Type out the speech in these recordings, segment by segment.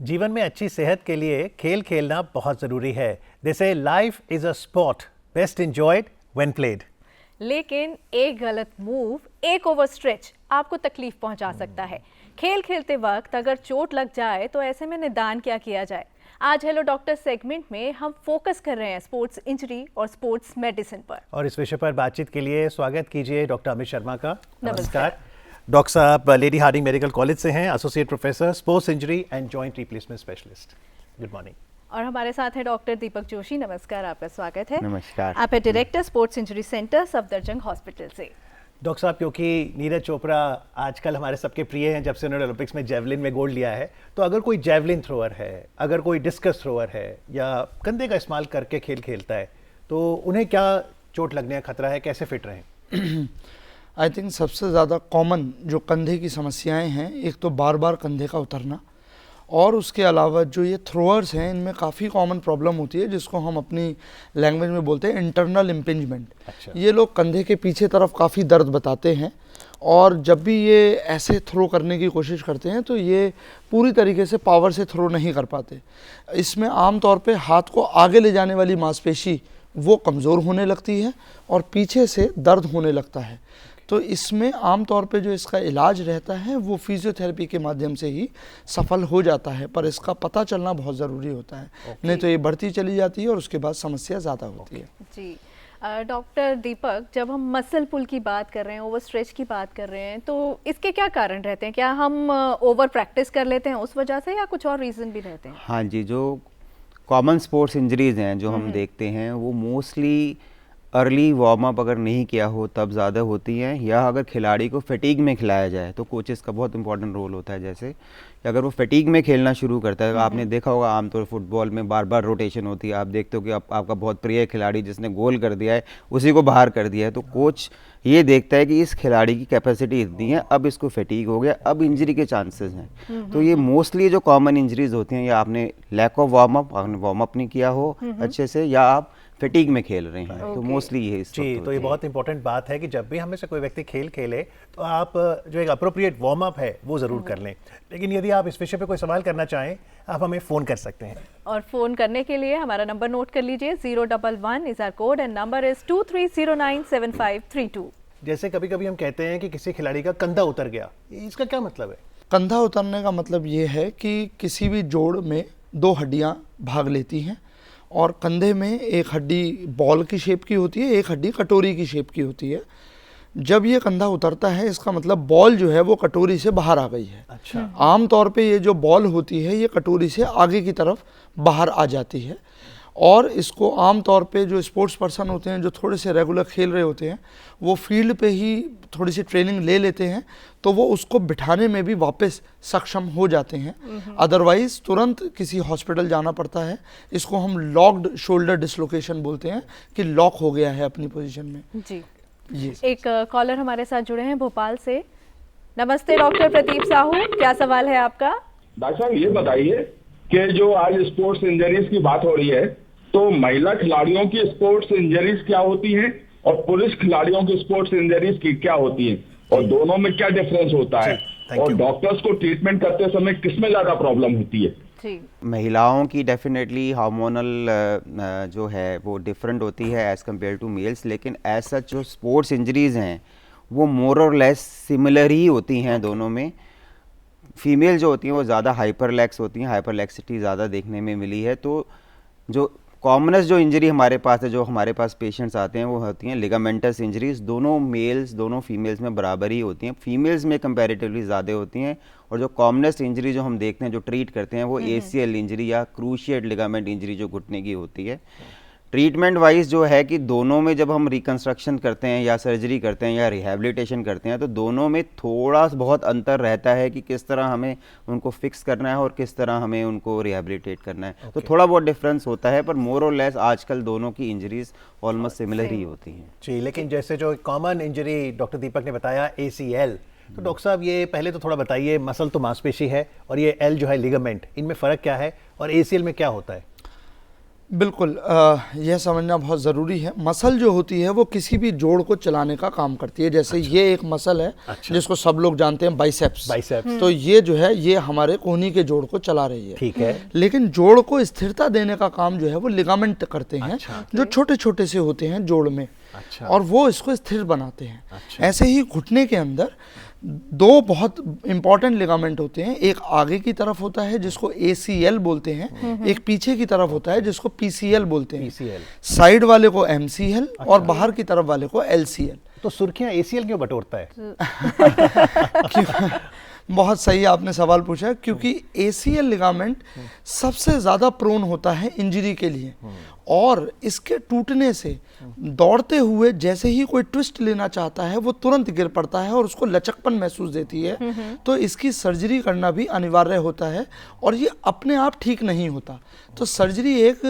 जीवन में अच्छी सेहत के लिए खेल खेलना बहुत ज़रूरी है। दे से life is a sport best enjoyed when played. लेकिन एक गलत मूव, एक ओवर स्ट्रेच आपको तकलीफ पहुंचा सकता है। खेल खेलते वक्त अगर चोट लग जाए तो ऐसे में निदान क्या किया जाए? आज हेलो डॉक्टर सेगमेंट में हम फोकस कर रहे हैं स्पोर्ट्स इंजरी और स्पोर्ट्स मेडिसिन पर। और इस विषय पर बातचीत के लिए स्वागत कीजिए डॉक्टर अमित शर्मा का। नमस्कार। डॉक्टर साहब लेडी हार्डिंग मेडिकल कॉलेज से हैं, associate professor, sports injury and joint replacement specialist. Good morning. और हमारे साथ है डॉक्टर दीपक जोशी। नमस्कार, आपका स्वागत है। नमस्कार। आप है director sports injury centre Safdarjung hospital से। डॉक्टर साहब, क्योंकि नीरज चोपड़ा आजकल हमारे सबके प्रिय हैं जब से उन्होंने ओलंपिक्स में जेवलिन में गोल्ड लिया है, तो अगर कोई जेवलिन थ्रोअर है, अगर कोई डिस्कस थ्रोअर है या कंधे का इस्तेमाल करके खेल खेलता है तो उन्हें क्या चोट लगने का खतरा है, कैसे फिट रहें? आई थिंक सबसे ज़्यादा कॉमन जो कंधे की समस्याएं हैं, एक तो बार बार कंधे का उतरना, और उसके अलावा जो ये थ्रोअर्स हैं इनमें काफ़ी कॉमन प्रॉब्लम होती है जिसको हम अपनी लैंग्वेज में बोलते हैं इंटरनल इम्पिंजमेंट। अच्छा। ये लोग कंधे के पीछे तरफ काफ़ी दर्द बताते हैं और जब भी ये ऐसे थ्रो करने की कोशिश करते हैं तो ये पूरी तरीके से पावर से थ्रो नहीं कर पाते। इसमें आम तौर पे हाथ को आगे ले जाने वाली मांसपेशी वो कमज़ोर होने लगती है और पीछे से दर्द होने लगता है। तो इसमें आम तौर पे जो इसका इलाज रहता है वो फिजियोथेरेपी के माध्यम से ही सफल हो जाता है, पर इसका पता चलना बहुत ज़रूरी होता है। नहीं तो ये बढ़ती चली जाती है और उसके बाद समस्या ज़्यादा होती है। जी डॉक्टर दीपक, जब हम मसल पुल की बात कर रहे हैं, ओवर स्ट्रेच की बात कर रहे हैं, तो इसके क्या कारण रहते हैं? क्या हम ओवर प्रैक्टिस कर लेते हैं उस वजह से या कुछ और रीज़न भी रहते हैं? हाँ जी, जो कॉमन स्पोर्ट्स इंजरीज़ हैं जो हम देखते हैं वो मोस्टली अर्ली वार्म अप अगर नहीं किया हो तब ज़्यादा होती हैं, या अगर खिलाड़ी को फटीग में खिलाया जाए तो कोचेस का बहुत इंपॉर्टेंट रोल होता है। जैसे कि अगर वो फटीग में खेलना शुरू करता है, आपने देखा होगा आमतौर फुटबॉल में बार बार रोटेशन होती है, आप देखते हो कि आपका बहुत प्रिय खिलाड़ी जिसने गोल कर दिया है उसी को बाहर कर दिया है, तो कोच ये देखता है कि इस खिलाड़ी की कैपेसिटी इतनी है, अब इसको फटीग हो गया, अब इंजरी के चांसेस हैं। तो ये मोस्टली जो कॉमन इंजरीज होती हैं, या आपने लैक ऑफ वार्म अप नहीं किया हो अच्छे से, या आप फटीग में खेल रहे हैं, तो मोस्टली ये जी, तो ये बहुत इंपॉर्टेंट बात है कि जब भी हमें से कोई व्यक्ति खेल खेले तो आप जो एक अप्रोप्रिएट वार्म अप है वो ज़रूर कर लें। लेकिन यदि आप इस विषय पे कोई सवाल करना चाहें, आप हमें फ़ोन कर सकते हैं। और फ़ोन करने के लिए हमारा नंबर नोट कर लीजिए, 011 is our code and number is 23097532। जैसे कभी कभी हम कहते हैं कि किसी खिलाड़ी का कंधा उतर गया, इसका क्या मतलब है? कंधा उतरने का मतलब ये है कि किसी भी जोड़ में दो हड्डियां भाग लेती हैं और कंधे में एक हड्डी बॉल की शेप की होती है, एक हड्डी कटोरी की शेप की होती है। जब ये कंधा उतरता है इसका मतलब बॉल जो है वो कटोरी से बाहर आ गई है। अच्छा। आम तौर पे ये जो बॉल होती है ये कटोरी से आगे की तरफ बाहर आ जाती है, और इसको आम तौर पे जो स्पोर्ट्स पर्सन होते हैं जो थोड़े से रेगुलर खेल रहे होते हैं वो फील्ड पे ही थोड़ी सी ट्रेनिंग ले लेते हैं तो वो उसको बिठाने में भी वापस सक्षम हो जाते हैं। अदरवाइज तुरंत किसी हॉस्पिटल जाना पड़ता है। इसको हम लॉक्ड शोल्डर डिसलोकेशन बोलते हैं कि लॉक हो गया है अपनी पोजीशन में। जी, ये एक कॉलर हमारे साथ जुड़े हैं भोपाल से। नमस्ते डॉक्टर प्रदीप साहू, क्या सवाल है आपका? डॉक्टर साहब, ये बताइए कि जो आज स्पोर्ट्स इंजरीज की बात हो रही है, तो महिला खिलाड़ियों की स्पोर्ट्स इंजरीज क्या होती हैं और पुरुष खिलाड़ियों की स्पोर्ट्स इंजरीज की क्या होती हैं, और दोनों में क्या डिफरेंस होता है, और डॉक्टर्स को ट्रीटमेंट करते समय किसमें ज्यादा प्रॉब्लम होती है? जी, महिलाओं की डेफिनेटली हार्मोनल जो है वो डिफरेंट होती है एज़ कम्पेयर टू मेल्स, लेकिन एज सच जो स्पोर्ट्स इंजरीज़ हैं वो मोर और लेस सिमिलर ही होती हैं दोनों में। फीमेल जो होती हैं वो ज़्यादा हाइपरलैक्स होती हैं, हाइपरलैक्सिटी ज़्यादा देखने में मिली है। तो जो कॉमनेस्ट जो इंजरी हमारे पास है, जो हमारे पास पेशेंट्स आते हैं, वो होती हैं लिगामेंटस इंजरीज। दोनों मेल्स दोनों फीमेल्स में बराबर ही होती हैं, फीमेल्स में कंपैरेटिवली ज़्यादा होती हैं। और जो कॉमनेस्ट इंजरी जो हम देखते हैं, जो ट्रीट करते हैं, वो ACL इंजरी या क्रूशिएट लिगामेंट इंजरी जो घुटने की होती है। ट्रीटमेंट वाइज जो है कि दोनों में जब हम रिकंस्ट्रक्शन करते हैं या सर्जरी करते हैं या रिहैबिलिटेशन करते हैं तो दोनों में थोड़ा बहुत अंतर रहता है कि किस तरह हमें उनको फिक्स करना है और किस तरह हमें उनको रिहैबिलिटेट करना है। तो थोड़ा बहुत डिफरेंस होता है, पर मोर और लेस आजकल दोनों की इंजरीज ऑलमोस्ट सिमिलर ही होती हैं। जी, लेकिन जैसे जो कॉमन इंजरी डॉक्टर दीपक ने बताया ACL, तो डॉक्टर साहब ये पहले तो थोड़ा बताइए, मसल तो मांसपेशी है और ये L जो है लिगामेंट, इनमें फ़र्क क्या है और ACL में क्या होता है? बिल्कुल, यह समझना बहुत ज़रूरी है। मसल जो होती है वो किसी भी जोड़ को चलाने का काम करती है। जैसे ये एक मसल है जिसको सब लोग जानते हैं, बाइसेप्स। तो ये जो है ये हमारे कोहनी के जोड़ को चला रही है। ठीक है। लेकिन जोड़ को स्थिरता देने का काम जो है वो लिगामेंट करते हैं, जो छोटे छोटे से होते हैं जोड़ में, और वो इसको स्थिर बनाते हैं। ऐसे ही घुटने के अंदर दो बहुत इंपॉर्टेंट लिगामेंट होते हैं। एक आगे की तरफ होता है जिसको ACL बोलते हैं, एक पीछे की तरफ होता है जिसको PCL बोलते हैं। साइड वाले को MCL और बाहर की तरफ वाले को LCL। तो सुर्खियां ACL क्यों बटोरता है? बहुत सही आपने सवाल पूछा, क्योंकि ACL लिगामेंट सबसे ज़्यादा प्रोन होता है इंजरी के लिए, और इसके टूटने से दौड़ते हुए जैसे ही कोई ट्विस्ट लेना चाहता है वो तुरंत गिर पड़ता है और उसको लचकपन महसूस देती है। तो इसकी सर्जरी करना भी अनिवार्य होता है, और ये अपने आप ठीक नहीं होता। तो सर्जरी एक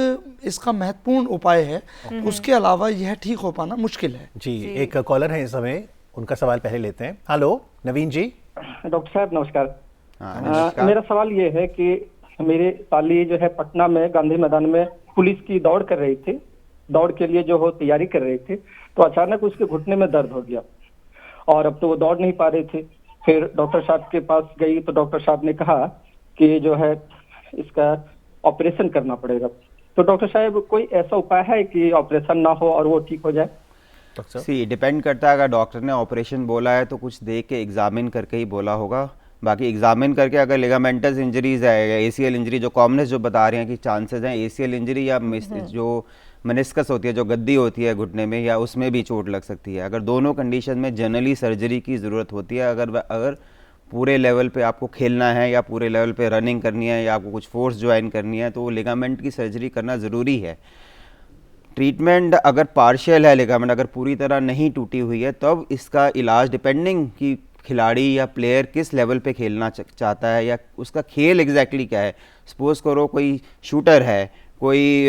इसका महत्वपूर्ण उपाय है, उसके अलावा यह ठीक हो पाना मुश्किल है। जी, एक कॉलर है इस समय, उनका सवाल पहले लेते हैं। हेलो नवीन जी। डॉक्टर साहब नमस्कार। नमस्कार। मेरा सवाल ये है कि मेरे साली जो है पटना में गांधी मैदान में पुलिस की दौड़ कर रही थी, दौड़ के लिए जो हो तैयारी कर रही थी, तो अचानक उसके घुटने में दर्द हो गया और अब तो वो दौड़ नहीं पा रही थी। फिर डॉक्टर साहब के पास गई तो डॉक्टर साहब ने कहा कि जो है इसका ऑपरेशन करना पड़ेगा। तो डॉक्टर साहब कोई ऐसा उपाय है कि ऑपरेशन ना हो और वो ठीक हो जाए? सी डिपेंड करता है, अगर डॉक्टर ने ऑपरेशन बोला है तो कुछ देख के एग्जामिन करके ही बोला होगा। बाकी एग्जामिन करके अगर लिगामेंटस इंजरीज है या ACL इंजरी जो कॉमनेस जो बता रहे हैं कि चांसेस हैं ACL इंजरी या जो मेनिस्कस होती है, जो गद्दी होती है घुटने में, या उसमें भी चोट लग सकती है। अगर दोनों कंडीशन में जनरली सर्जरी की ज़रूरत होती है। अगर पूरे लेवल पे आपको खेलना है या पूरे लेवल पे रनिंग करनी है या आपको कुछ फोर्स ज्वाइन करनी है तो वो लिगामेंट की सर्जरी करना ज़रूरी है। ट्रीटमेंट अगर पार्शियल है, लिगामेंट अगर पूरी तरह नहीं टूटी हुई है, तब इसका इलाज डिपेंडिंग कि खिलाड़ी या प्लेयर किस लेवल पे खेलना चाहता है या उसका खेल एग्जैक्टली क्या है। सपोज करो कोई शूटर है, कोई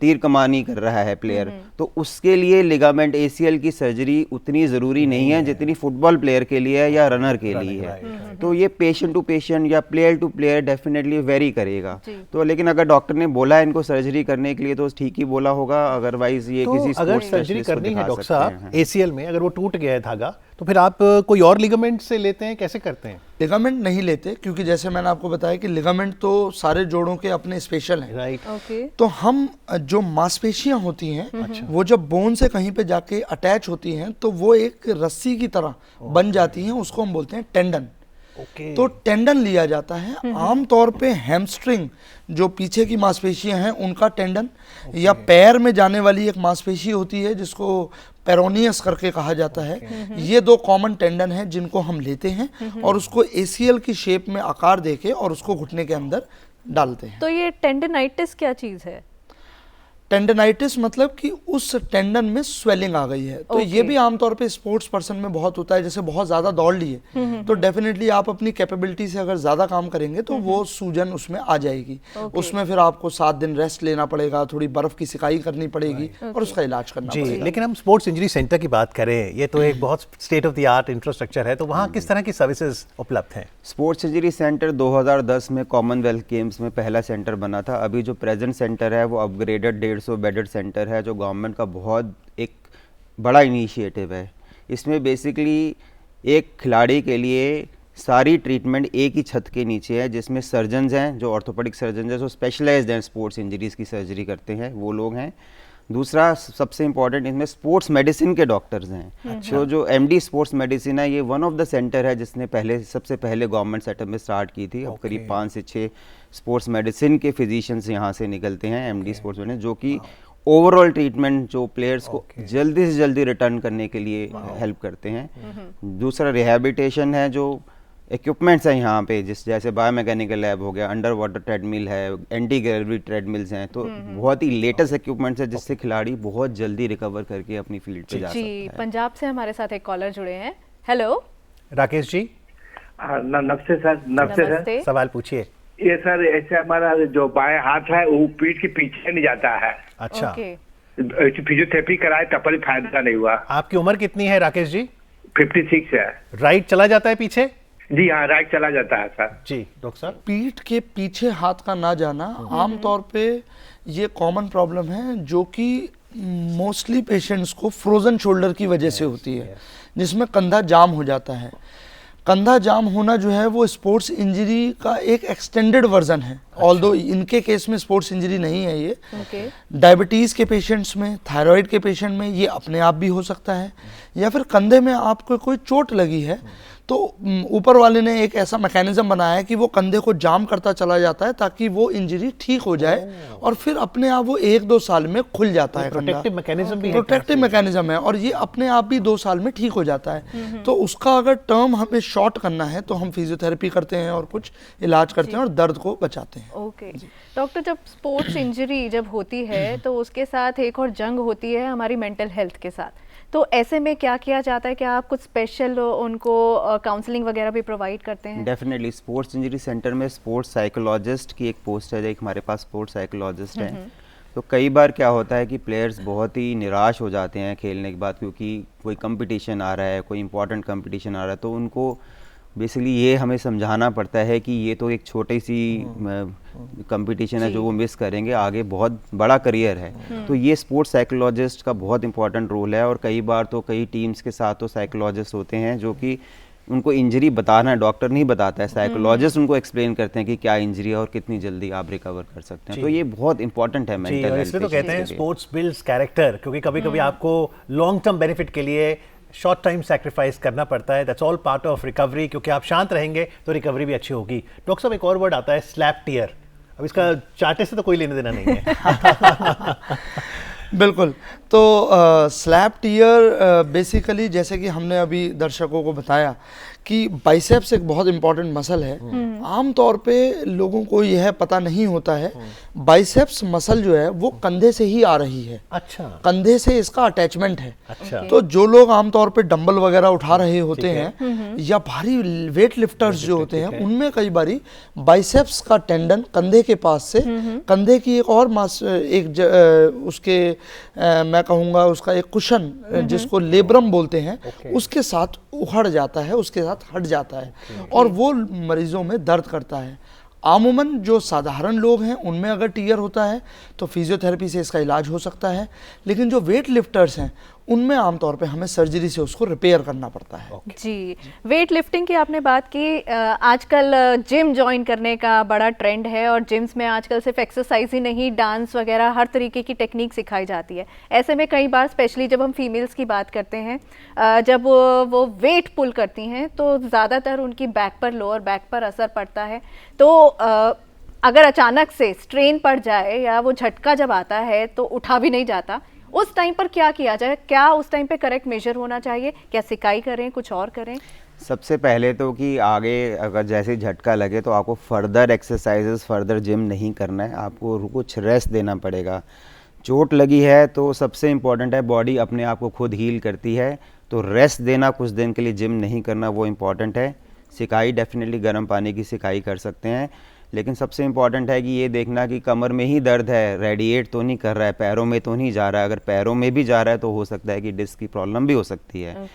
तीर कमानी कर रहा है प्लेयर, तो उसके लिए लिगामेंट ACL की सर्जरी उतनी ज़रूरी नहीं है जितनी फुटबॉल प्लेयर के लिए या रनर के लिए है। तो ये पेशेंट टू पेशेंट या player to player definitely vary करेगा। तो लेकिन अगर डॉक्टर ने बोला है इनको सर्जरी करने के लिए तो ठीक ही बोला होगा, अदरवाइज ये किसी अगर सर्जरी करनी है डॉक्टर साहब ACL में, अगर वो टूट गया है धागा, तो फिर आप कोई और लिगामेंट से लेते हैं, कैसे करते हैं? लिगामेंट नहीं लेते, क्योंकि जैसे मैंने आपको बताया कि लिगामेंट तो सारे जोड़ों के अपने स्पेशल हैं। राइट। तो हम जो मांसपेशियां होती हैं वो जब बोन से कहीं पे जाके अटैच होती हैं तो वो एक रस्सी की तरह बन जाती हैं, उसको हम बोलते हैं टेंडन। तो टेंडन लिया जाता है आमतौर पे हैमस्ट्रिंग जो पीछे की मांसपेशियां हैं उनका टेंडन, या पैर में जाने वाली एक मांसपेशी होती है जिसको पेरोनियस करके कहा जाता है। ये दो कॉमन टेंडन हैं जिनको हम लेते हैं और उसको ACL की शेप में आकार देके और उसको घुटने के अंदर डालते हैं। तो ये टेंडनाइटिस क्या चीज़ है? टेंडनाइटिस मतलब कि उस टेंडन में स्वेलिंग आ गई है। तो ये भी आमतौर पे स्पोर्ट्स पर्सन में बहुत होता है, जैसे बहुत ज़्यादा दौड़ लिए तो डेफिनेटली आप अपनी कैपेबिलिटी से अगर ज़्यादा काम करेंगे तो वो सूजन उसमें आ जाएगी। उसमें फिर आपको 7 दिन रेस्ट लेना पड़ेगा, थोड़ी बर्फ़ की सिकाई करनी पड़ेगी और उसका इलाज करना पड़ेगा। लेकिन हम स्पोर्ट्स इंजरी सेंटर की बात करें, ये तो एक बहुत state of the art infrastructure है, तो वहाँ किस तरह की सर्विसेज उपलब्ध हैं? स्पोर्ट्स इंजरी सेंटर 2010 में कॉमनवेल्थ गेम्स में पहला सेंटर बना था। अभी जो प्रेजेंट सेंटर है वो अपग्रेडेड 150 बेडेड सेंटर है, जो गवर्नमेंट का बहुत एक बड़ा इनिशिएटिव है। इसमें बेसिकली एक खिलाड़ी के लिए सारी ट्रीटमेंट एक ही छत के नीचे है, जिसमें सर्जन्स हैं जो ऑर्थोपेडिक सर्जन हैं जो स्पेशलाइज्ड हैं स्पोर्ट्स इंजरीज़ की सर्जरी करते हैं, वो लोग हैं। दूसरा सबसे इम्पॉर्टेंट इसमें स्पोर्ट्स मेडिसिन के डॉक्टर्स हैं। तो जो MD स्पोर्ट्स मेडिसिन है ये वन ऑफ द सेंटर है जिसने सबसे पहले गवर्नमेंट सेटअप में स्टार्ट की थी। अब करीब 5 से 6 स्पोर्ट्स मेडिसिन के फिजिशियंस यहाँ से निकलते हैं MD स्पोर्ट्स मेडिसिन, जो कि ओवरऑल ट्रीटमेंट जो प्लेयर्स को जल्दी से जल्दी रिटर्न करने के लिए हेल्प करते हैं। दूसरा रिहैबिलिटेशन है, जो इक्विपमेंट्स हैं यहाँ पे जैसे बायोमैकेनिकल लैब हो गया, अंडर वाटर ट्रेडमिल है, एंटी ग्रेविटी ट्रेडमिल्स हैं, तो बहुत ही लेटेस्ट इक्विपमेंट्स है जिससे खिलाड़ी बहुत जल्दी रिकवर करके अपनी फील्ड पे जा सकता है। पंजाब से हमारे साथ एक कॉलर जुड़े हैं। हेलो राकेश जी। नमस्ते सर। नमस्ते सर। सवाल पूछिए। ये सर ऐसे हमारा जो बाएं हाथ है वो पीठ के पीछे नहीं जाता है। अच्छा। फिजियोथेरेपी कराए तब पर फायदा नहीं हुआ। आपकी उम्र कितनी है राकेश जी? 56 है। राइट चला जाता है पीछे? जी हाँ, राइट चला जाता है सर। जी डॉक्टर साहब। पीठ के पीछे हाथ का ना जाना आमतौर पे ये कॉमन प्रॉब्लम है जो कि मोस्टली पेशेंट्स को फ्रोज़न शोल्डर की वजह से होती है, जिसमें कंधा जाम हो जाता है। कंधा जाम होना जो है वो स्पोर्ट्स इंजरी का एक एक्सटेंडेड वर्जन है, ऑल्दो इनके केस में स्पोर्ट्स इंजरी नहीं है ये। डायबिटीज़ के पेशेंट्स में, थायराइड के पेशेंट में ये अपने आप भी हो सकता है, या फिर कंधे में आपको कोई चोट लगी है तो ऊपर वाले ने एक ऐसा मैकेनिज्म बनाया है कि वो कंधे को जाम करता चला जाता है ताकि वो इंजरी ठीक हो जाए और फिर अपने आप वो 1-2 साल में खुल जाता है। प्रोटेक्टिव मैकेनिज्म भी है, प्रोटेक्टिव मैकेनिज्म है और ये अपने आप भी 2 साल में ठीक हो जाता है। तो उसका अगर टर्म हमें शॉर्ट करना है तो हम फिजियोथेरेपी करते हैं और कुछ इलाज करते हैं और दर्द को बचाते हैं। ओके डॉक्टर, जब स्पोर्ट्स इंजरी जब होती है तो उसके साथ एक और जंग होती है हमारी मेंटल हेल्थ के साथ, तो ऐसे में क्या किया जाता है? क्या आप कुछ स्पेशल उनको काउंसलिंग वगैरह भी प्रोवाइड करते हैं? डेफिनेटली स्पोर्ट्स इंजरी सेंटर में स्पोर्ट्स साइकोलॉजिस्ट की एक पोस्ट है, एक हमारे पास स्पोर्ट्स साइकोलॉजिस्ट है। तो कई बार क्या होता है कि प्लेयर्स बहुत ही निराश हो जाते हैं खेलने के बाद, क्योंकि कोई कंपटीशन आ रहा है, कोई इंपॉर्टेंट कंपटीशन आ रहा है, तो उनको बेसिकली ये हमें समझाना पड़ता है कि ये तो एक छोटी सी कंपटीशन है जो वो मिस करेंगे, आगे बहुत बड़ा करियर है। तो ये स्पोर्ट्स साइकोलॉजिस्ट का बहुत इंपॉर्टेंट रोल है। और कई बार तो कई टीम्स के साथ तो साइकोलॉजिस्ट होते हैं जो कि उनको इंजरी बताना डॉक्टर नहीं बताता है, साइकोलॉजिस्ट उनको एक्सप्लेन करते हैं कि क्या इंजरी है और कितनी जल्दी आप रिकवर कर सकते हैं। तो ये बहुत इंपॉर्टेंट है मेंटल हेल्थ। इसलिए तो कहते हैं स्पोर्ट्स बिल्ड्स कैरेक्टर, क्योंकि कभी कभी आपको लॉन्ग टर्म बेनिफिट के लिए शॉर्ट टाइम सैक्रिफाइस करना पड़ता है। That's all part of recovery, क्योंकि आप शांत रहेंगे तो रिकवरी भी अच्छी होगी। डॉक्टर साहब, एक और वर्ड आता है स्लैप टीयर, अब इसका चाटे से तो कोई लेने देना नहीं है। बिल्कुल, तो स्लैप टीयर बेसिकली जैसे कि हमने अभी दर्शकों को बताया कि बाइसेप्स एक बहुत इंपॉर्टेंट मसल है। आमतौर पे लोगों को यह पता नहीं होता है बाइसेप्स मसल जो है वो कंधे से ही आ रही है। अच्छा, कंधे से इसका अटैचमेंट है। अच्छा, तो जो लोग आमतौर पे डंबल वगैरह उठा रहे होते हैं या भारी वेट लिफ्टर्स जो होते हैं उनमें कई बारी बाइसेप्स का टेंडन कंधे के पास से कंधे की एक और उसके मैं कहूँगा उसका एक कुशन जिसको लेब्रम बोलते हैं उसके साथ उखड़ जाता है, उसके साथ हट जाता है और वो मरीजों में दर्द करता है। आमूमन जो साधारण लोग हैं उनमें अगर टीयर होता है तो फिजियोथेरेपी से इसका इलाज हो सकता है, लेकिन जो वेट लिफ्टर्स हैं उनमें आमतौर पे हमें सर्जरी से उसको रिपेयर करना पड़ता है। जी, वेट लिफ्टिंग की आपने बात की। आजकल जिम ज्वाइन करने का बड़ा ट्रेंड है और जिम्स में आजकल सिर्फ एक्सरसाइज ही नहीं, डांस वगैरह हर तरीके की टेक्निक सिखाई जाती है। ऐसे में कई बार स्पेशली जब हम फीमेल्स की बात करते हैं, जब वो वेट पुल करती हैं तो ज़्यादातर उनकी बैक पर, लोअर बैक पर असर पड़ता है। तो अगर अचानक से स्ट्रेन पड़ जाए या वो झटका जब आता है तो उठा भी नहीं जाता, उस टाइम पर क्या किया जाए? क्या उस टाइम पे करेक्ट मेजर होना चाहिए? क्या सिकाई करें, कुछ और करें? सबसे पहले तो कि आगे अगर जैसे झटका लगे तो आपको फर्दर एक्सरसाइजेस, फर्दर जिम नहीं करना है, आपको कुछ रेस्ट देना पड़ेगा। चोट लगी है तो सबसे इम्पॉर्टेंट है बॉडी अपने आप को खुद हील करती है, तो रेस्ट देना, कुछ दिन के लिए जिम नहीं करना, वो इम्पॉर्टेंट है। सिकाई डेफिनेटली गर्म पानी की सिकाई कर सकते हैं, लेकिन सबसे इम्पॉर्टेंट है कि ये देखना कि कमर में ही दर्द है, रेडिएट तो नहीं कर रहा है, पैरों में तो नहीं जा रहा है। अगर पैरों में भी जा रहा है तो हो सकता है कि डिस्क की प्रॉब्लम भी हो सकती है।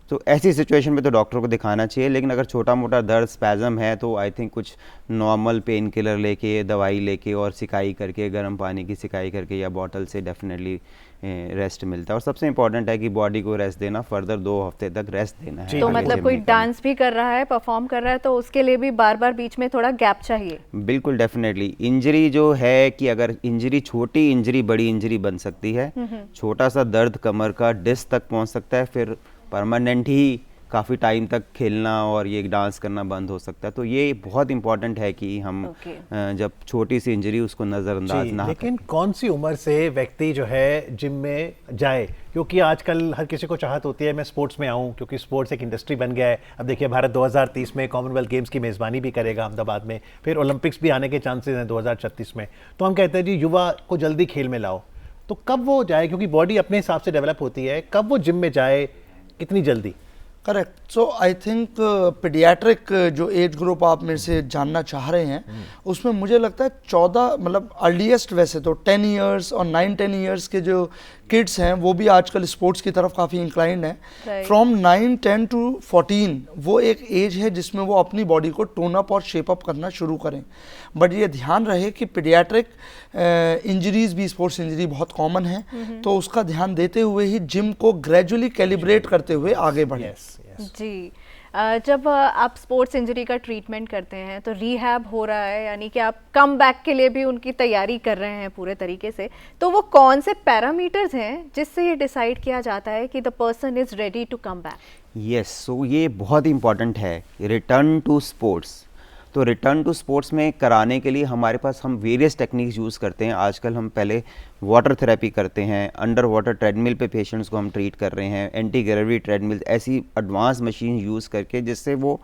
तो ऐसी सिचुएशन में तो डॉक्टर को दिखाना चाहिए। लेकिन अगर छोटा मोटा दर्द, स्पैज़म है तो आई थिंक कुछ नॉर्मल पेन किलर लेके, दवाई लेके और सिकाई करके, गर्म पानी की सिकाई करके या बॉटल से डेफिनेटली रेस्ट मिलता है। और सबसे इम्पॉर्टेंट है कि बॉडी को रेस्ट देना, फर्दर 2 हफ्ते तक रेस्ट देना है। तो मतलब कोई डांस भी कर रहा है, परफॉर्म कर रहा है, तो उसके लिए भी बार बार बीच में थोड़ा गैप चाहिए। बिल्कुल, डेफिनेटली। इंजरी जो है कि अगर इंजरी, छोटी इंजरी बड़ी इंजरी बन सकती है। छोटा सा दर्द कमर का डिस्क तक पहुंच सकता है, फिर परमानेंट ही काफ़ी टाइम तक खेलना और ये डांस करना बंद हो सकता है। तो ये बहुत इंपॉर्टेंट है कि हम जब छोटी सी इंजरी उसको नज़रअंदाज ना। लेकिन कौन सी उम्र से व्यक्ति जो है जिम में जाए? क्योंकि आजकल हर किसी को चाहत होती है मैं स्पोर्ट्स में आऊँ, क्योंकि स्पोर्ट्स एक इंडस्ट्री बन गया है। अब देखिए भारत 2030 में कॉमनवेल्थ गेम्स की मेज़बानी भी करेगा अहमदाबाद में, फिर ओलंपिक्स भी आने के चांसेस हैं 2036 में। तो हम कहते हैं जी युवा को जल्दी खेल में लाओ, तो कब वो जाए? क्योंकि बॉडी अपने हिसाब से डेवलप होती है, कब वो जिम में जाए, कितनी जल्दी? Correct. So I think paediatric जो एज ग्रुप आप मेरे से जानना चाह रहे हैं उसमें मुझे लगता है 14 मतलब अर्लीस्ट, वैसे तो 10 ईयर्स और 9-10 ईयर्स के जो किड्स हैं वो भी आजकल स्पोर्ट्स की तरफ काफ़ी इंक्लाइंड हैं। Right. फ्रॉम 9, 10 टू 14 वो एक एज है जिसमें वो अपनी बॉडी को टोन अप और शेप अप करना शुरू करें। बट ये ध्यान रहे कि पीडियाट्रिक इंजरीज भी स्पोर्ट्स इंजरी बहुत कॉमन है, तो उसका ध्यान देते हुए ही जिम को ग्रेजुअली कैलिब्रेट करते हुए आगे बढ़े। जी, जब आप स्पोर्ट्स इंजरी का ट्रीटमेंट करते हैं तो रीहैब हो रहा है, यानी कि आप कम बैक के लिए भी उनकी तैयारी कर रहे हैं पूरे तरीके से, तो वो कौन से पैरामीटर्स हैं जिससे ये डिसाइड किया जाता है कि the person is ready to come back? Yes, so ये बहुत इंपॉर्टेंट है, रिटर्न टू स्पोर्ट्स। तो रिटर्न टू स्पोर्ट्स में कराने के लिए हमारे पास हम वेरियस टेक्निक्स यूज़ करते हैं। आजकल हम पहले वाटर थेरेपी करते हैं, अंडर वाटर ट्रेडमिल पे पेशेंट्स को हम ट्रीट कर रहे हैं, एंटी ग्रेविटी ट्रेडमिल, ऐसी एडवांस मशीन यूज़ करके जिससे वो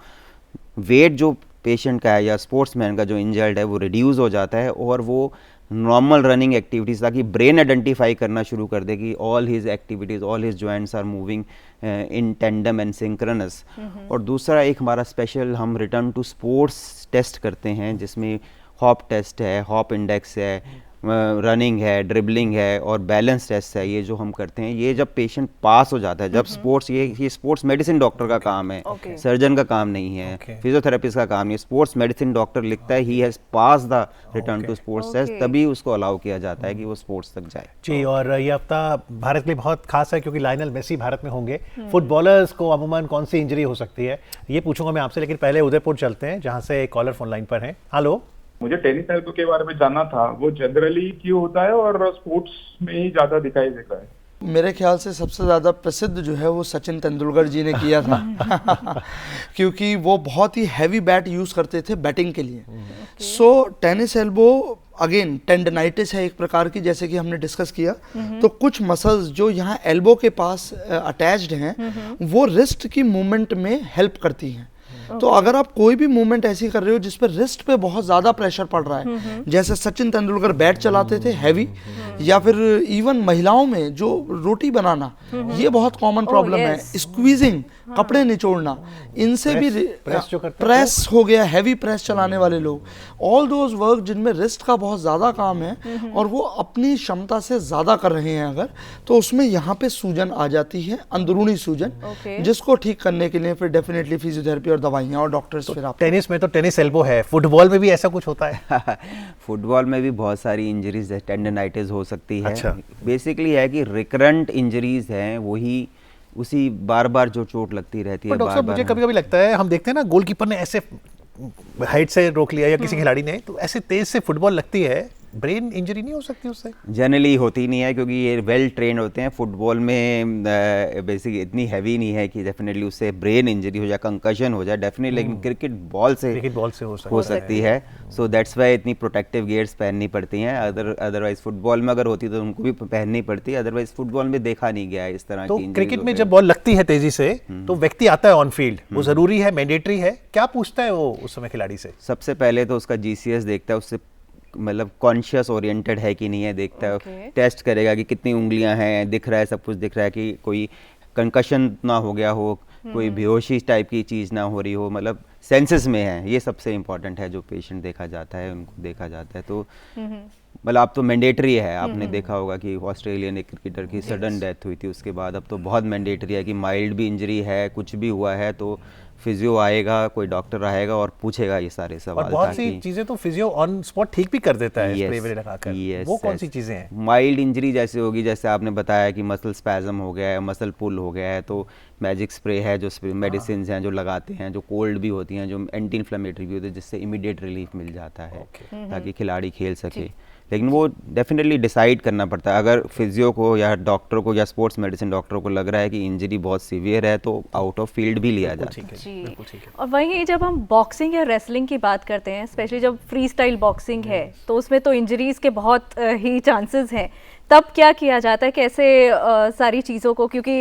वेट जो पेशेंट का है या स्पोर्ट्समैन का जो इंजर्ड है वो रिड्यूस हो जाता है और वो नॉर्मल रनिंग एक्टिविटीज़, ताकि ब्रेन आइडेंटिफाई करना शुरू कर दे कि all his activities, all his joints are moving in tandem and synchronous. और दूसरा एक हमारा स्पेशल हम रिटर्न टू स्पोर्ट्स टेस्ट करते हैं जिसमें हॉप टेस्ट है, हॉप इंडेक्स है, रनिंग है, ड्रिबलिंग है और बैलेंस टेस्ट है। ये जो हम करते हैं, ये जब पेशेंट पास हो जाता है, जब स्पोर्ट्स, ये स्पोर्ट्स मेडिसिन डॉक्टर का काम है, सर्जन का काम नहीं है, फिजियोथेरेपिस्ट का काम नहीं है। स्पोर्ट्स मेडिसिन डॉक्टर लिखता है he has pass the return to sports test, तभी उसको अलाउ किया जाता है कि वो स्पोर्ट्स तक जाए। जी, और ये हफ्ता भारत के लिए बहुत खास है क्योंकि लायनल मेसी भारत में होंगे। फुटबॉलर्स को अमूमन कौन सी इंजरी हो सकती है ये पूछूंगा मैं आपसे, लेकिन पहले उदयपुर चलते हैं जहां से एक कॉलर फोन लाइन पर हैं। हेलो, मुझे टेनिस एल्बो के बारे में जानना था, वो जनरली क्यों होता है और स्पोर्ट्स में ही ज्यादा दिखाई देता है? मेरे ख्याल से सबसे ज़्यादा प्रसिद्ध जो है वो सचिन तेंदुलकर जी ने किया था क्योंकि वो बहुत ही हैवी बैट यूज़ करते थे बैटिंग के लिए। सो टेनिस एल्बो अगेन टेंडनाइटिस है एक प्रकार की, जैसे कि हमने डिस्कस किया। तो कुछ मसल्स जो यहाँ एल्बो के पास अटैच्ड हैं वो रिस्ट की मूवमेंट में हेल्प करती हैं। तो अगर आप कोई भी मूवमेंट ऐसी कर रहे हो जिस पर रिस्ट पे बहुत ज्यादा प्रेशर पड़ रहा है, जैसे सचिन तेंदुलकर बैट चलाते थे हैवी, या फिर इवन महिलाओं में जो रोटी बनाना, ये बहुत कॉमन प्रॉब्लम है, स्क्वीजिंग, कपड़े निचोड़ना, इनसे भी प्रेस हो गया, हैवी प्रेस चलाने वाले लोग, ऑल दोज वर्क जिनमें रिस्ट का बहुत ज्यादा काम है और वो अपनी क्षमता से ज्यादा कर रहे हैं अगर, तो उसमें यहाँ पे सूजन आ जाती है, अंदरूनी सूजन, जिसको ठीक करने के लिए फिर डेफिनेटली फिजियोथेरेपी और दवाइयाँ और डॉक्टर्स फिर आप। टेनिस में तो टेनिस एल्बो है, फुटबॉल में भी ऐसा कुछ होता है? फुटबॉल में भी बहुत सारी इंजरीज है, टेंडनाइटिस हो सकती है। अच्छा। बेसिकली है कि रिकरेंट इंजरीज हैं, वही उसी बार बार जो चोट लगती रहती है। डॉक्टर साहब, मुझे कभी कभी लगता है, हम देखते हैं ना गोलकीपर ने ऐसे हाइट से रोक लिया या किसी खिलाड़ी ने, तो ऐसे तेज से फुटबॉल लगती है, ब्रेन इंजरी नहीं हो सकती उससे? जनरली होती नहीं है क्योंकि ये वेल ट्रेन होते हैं। फुटबॉल में बेसिक इतनी हैवी नहीं है कि डेफिनेटली उससे ब्रेन इंजरी हो जाए, कंकशन हो जाए डेफिनेटली, लेकिन क्रिकेट बॉल से हो सकती है। सो दैट्स वाई इतनी प्रोटेक्टिव गियर्स पहननी पड़ती हैं। अदरवाइज फुटबॉल में अगर होती तो उनको भी पहननी पड़ती, अदरवाइज फुटबॉल में देखा नहीं गया है इस तरह तो की। क्रिकेट में जब बॉल लगती है तेजी से तो व्यक्ति आता है ऑन फील्ड, वो जरूरी है, मैंडेटरी है, क्या पूछता है वो उस समय खिलाड़ी से? सबसे पहले तो उसका जीसीएस देखता है, उससे मतलब कॉन्शियस ओरिएंटेड है कि नहीं है देखता है। टेस्ट करेगा कि कितनी उंगलियां हैं, दिख रहा है, सब कुछ दिख रहा है, कि कोई कंकशन ना हो गया हो, कोई बेहोशी टाइप की चीज़ ना हो रही हो, मतलब सेंसेस में है। ये सबसे इम्पोर्टेंट है जो पेशेंट देखा जाता है, उनको देखा जाता है। तो मतलब अब तो मैंडेटरी है, आपने देखा होगा कि ऑस्ट्रेलियन एक क्रिकेटर की सडन डेथ हुई थी, उसके बाद अब तो बहुत मैंडेटरी है कि माइल्ड भी इंजरी है, कुछ भी हुआ है तो फिजियो आएगा, कोई डॉक्टर आएगा और पूछेगा ये सारे सवाल। और बहुत सी चीजें तो फिजियो ऑन स्पॉट ठीक भी कर देता है, स्प्रे वगैरह लगाकर। वो कौन सी चीजें हैं? माइल्ड इंजरी जैसे होगी, जैसे आपने बताया कि मसल स्पैज्म हो गया है, मसल पुल हो गया है, तो मैजिक स्प्रे है, जो मेडिसिन हैं जो लगाते हैं, जो कोल्ड भी होती हैं, जो एंटी इन्फ्लेमेटरी भी होती है, जिससे इमीडिएट रिलीफ मिल जाता है ताकि खिलाड़ी खेल सके। लेकिन वो डेफिनेटली डिसाइड करना पड़ता है। अगर फिजियो को या डॉक्टर को या स्पोर्ट्स मेडिसिन डॉक्टर को लग रहा है कि इंजरी बहुत सीवियर है तो आउट ऑफ फील्ड भी लिया जाता है। और वहीं जब हम बॉक्सिंग या रेसलिंग की बात करते हैं, स्पेशली जब फ्री स्टाइल बॉक्सिंग है, तो उसमें तो इंजरीज के बहुत ही चांसेस हैं, तब क्या किया जाता है, कैसे सारी चीज़ों को, क्योंकि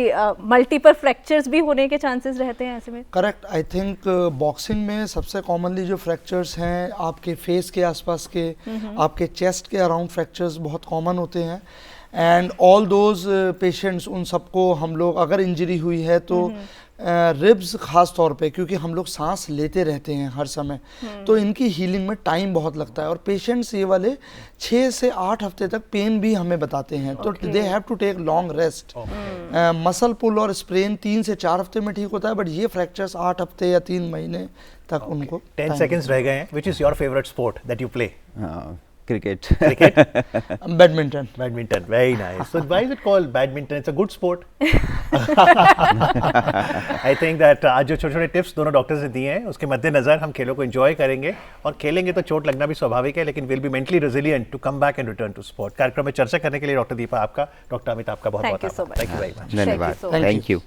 मल्टीपल फ्रैक्चर्स भी होने के चांसेस रहते हैं ऐसे में? करेक्ट। आई थिंक बॉक्सिंग में सबसे कॉमनली जो फ्रैक्चर्स हैं आपके फेस के आसपास के, आपके चेस्ट के अराउंड फ्रैक्चर्स बहुत कॉमन होते हैं। एंड ऑल दोज पेशेंट्स, उन सबको हम लोग, अगर इंजरी हुई है तो रिब्स खास तौर पे, क्योंकि हम लोग सांस लेते रहते हैं हर समय, तो इनकी हीलिंग में टाइम बहुत लगता है। और पेशेंट्स ये वाले 6 से 8 हफ्ते तक पेन भी हमें बताते हैं, तो they have to take long rest. Muscle pull और स्प्रेन 3 से 4 हफ्ते में ठीक होता है, बट ये फ्रैक्चर्स 8 हफ्ते या 3 महीने तक उनको 10 seconds रह गए हैं। Which is your favorite sport that you play? Cricket. Cricket? Badminton. Badminton. Very nice. So why is it called badminton? It's a good sport. I think that आज जो छोटे छोटे टिप्स दोनों डॉक्टर्स ने दिए हैं उसके मद्देनजर हम खेलों को एंजॉय करेंगे, और खेलेंगे तो चोट लगना भी स्वाभाविक है, लेकिन will be mentally resilient to come back and return to sport. कार्यक्रम में चर्चा करने के लिए डॉक्टर दीपा आपका, डॉक्टर अमित आपका बहुत Thank बहुत you so आभार। much. Thank you very much. धन्यवाद, so much. Thank you.